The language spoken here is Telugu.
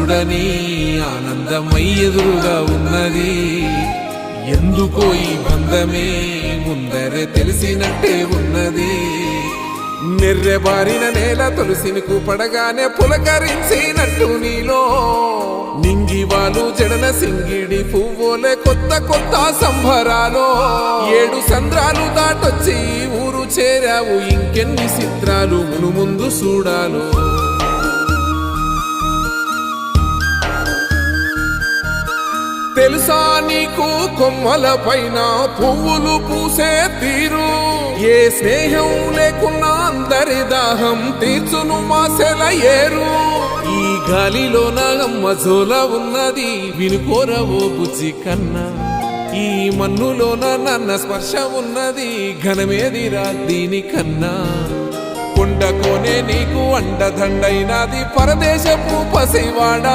పుట్టుడని ఆనందమై ఎదురుగా ఉన్నది. ఎందుకో ఈ బంధమే ముందరే తెలిసినట్టే ఉన్నది. నెర్రెబారిన నేల తులసిని కూపడగానే పులకరించినట్టు నీలో నింగివాలు జడన సింగిడి పువ్వులే కొత్త కొత్త సంబరాలో. 7 సంద్రాలు దాటొచ్చి ఊరు చేరావు, ఇంకెన్ని చిత్రాలు మును ముందు చూడాలో. తెలుసా నీకు కొమ్మల పైన పువ్వులు పూసే తీరు? ఏ స్నేహం లేకున్నా అందరి దాహం తీర్చును మాసెల ఏరు. ఈ గాలిలోన అమ్మజోల ఉన్నది, వినుకోరవో బుజ్జి కన్నా. ఈ మన్నులోన నన్న స్పర్శ ఉన్నది, ఘనమేదిరా దీనికన్నా. కొండకోనే నీకు అండదండైనది పరదేశపు పసివాడ.